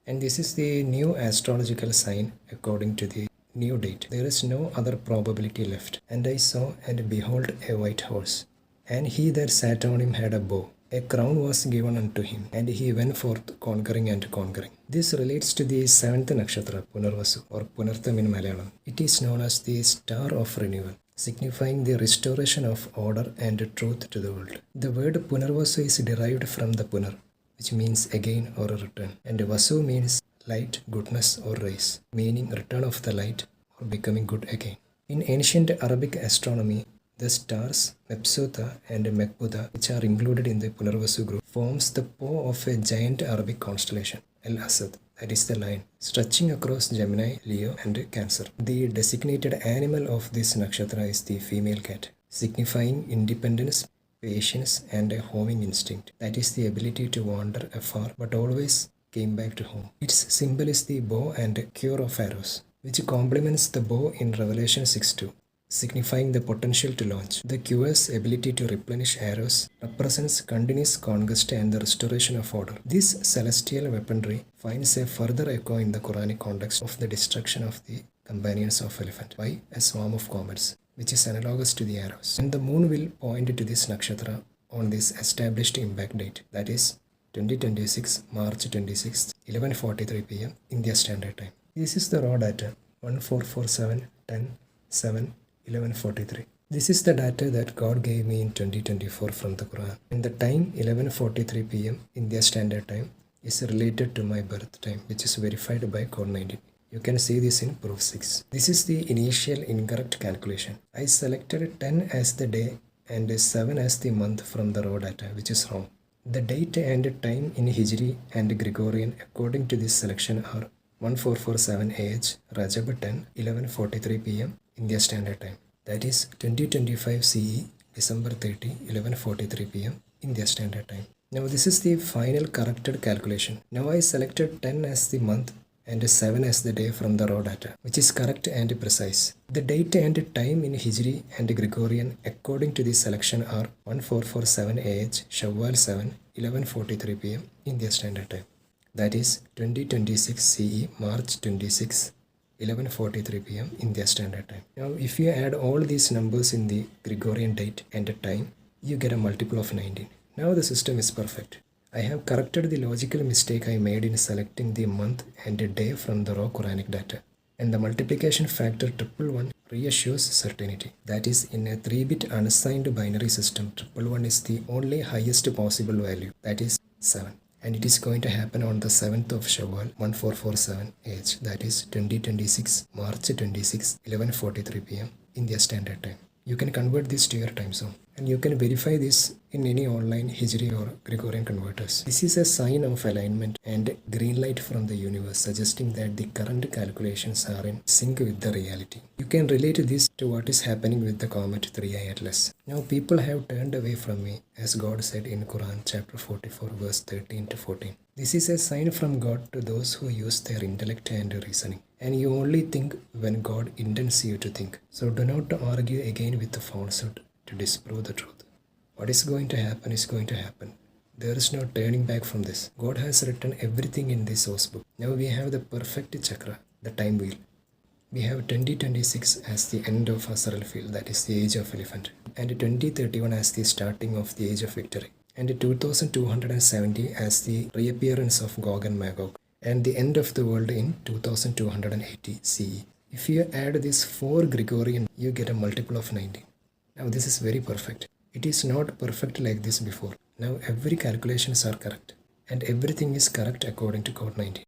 And this is the new astrological sign according to the new date. There is no other probability left. And I saw and behold a white horse, and he that sat on him had a bow. A crown was given unto him, and he went forth conquering and conquering. This relates to the seventh nakshatra, Punarvasu, or Punartham in Malayalam. It is known as the star of renewal, signifying the restoration of order and truth to the world. The word Punarvasu is derived from the Punar, which means again or a return, and Vasu means light, goodness, or race, meaning return of the light or becoming good again. In ancient Arabic astronomy, the stars Mepsuta and Mekbuda, which are included in the Punarvasu group, forms the paw of a giant Arabic constellation, El Asad, that is the lion, stretching across Gemini, Leo, and Cancer. The designated animal of this nakshatra is the female cat, signifying independence, patience, and a homing instinct, that is the ability to wander afar but always came back to home. Its symbol is the bow and cure of arrows, which complements the bow in Revelation 6:2, signifying the potential to launch. The cure's ability to replenish arrows represents continuous conquest and the restoration of order. This celestial weaponry finds a further echo in the Quranic context of the destruction of the companions of elephant by a swarm of comets, which is analogous to the arrows. And the moon will point to this nakshatra on this established impact date, that is 2026 March 26th, 11:43 p.m. India Standard Time. This is the raw data, 1447 10 7 11:43. This is the data that God gave me in 2024 from the Quran. And the time 11:43 p.m. India Standard Time is related to my birth time, which is verified by Code19. You can see this in proof 6. This is the initial incorrect calculation. I selected 10 as the day and 7 as the month from the raw data, which is wrong. The date and time in Hijri and Gregorian according to this selection are 1447 AH, Rajab 10, 11:43 p.m. India Standard Time. That is 2025 CE, December 30, 11:43 p.m. India Standard Time. Now this is the final corrected calculation. Now I selected 10 as the month and 7 as the day from the raw data, which is correct and precise. The date and time in Hijri and Gregorian according to this selection are 1447 AH, Shawwal 7, 11:43 p.m. India Standard Time. That is 2026 CE, March 26, 11:43 p.m. India Standard Time. Now if you add all these numbers in the Gregorian date and time, you get a multiple of 19. Now the system is perfect. I have corrected the logical mistake I made in selecting the month and day from the raw Quranic data. And the multiplication factor 111 reassures certainty. That is, in a 3-bit unassigned binary system, 111 is the only highest possible value, that is 7. And it is going to happen on the 7th of Shawwal 1447 AH, that is 2026 March 26, 11:43 p.m. India Standard Time. You can convert this to your time zone, and you can verify this in any online Hijri or Gregorian converters. This is a sign of alignment and green light from the universe, suggesting that the current calculations are in sync with the reality. You can relate this to what is happening with the comet 3i Atlas. Now people have turned away from me, as God said in Quran chapter 44 verse 13 to 14. This is a sign from God to those who use their intellect and reasoning. And you only think when God intends you to think. So do not argue again with the falsehood to disprove the truth. What is going to happen is going to happen. There is no turning back from this. God has written everything in this source book. Now we have the perfect chakra, the time wheel. We have 2026 as the end of Asral field, that is the age of elephant, and 2031 as the starting of the age of victory, and 2270 as the reappearance of Gog and Magog, and the end of the world in 2280 CE. If you add this 4 Gregorian, you get a multiple of 19. Now this is very perfect. It is not perfect like this before. Now every calculations are correct, and everything is correct according to Code19.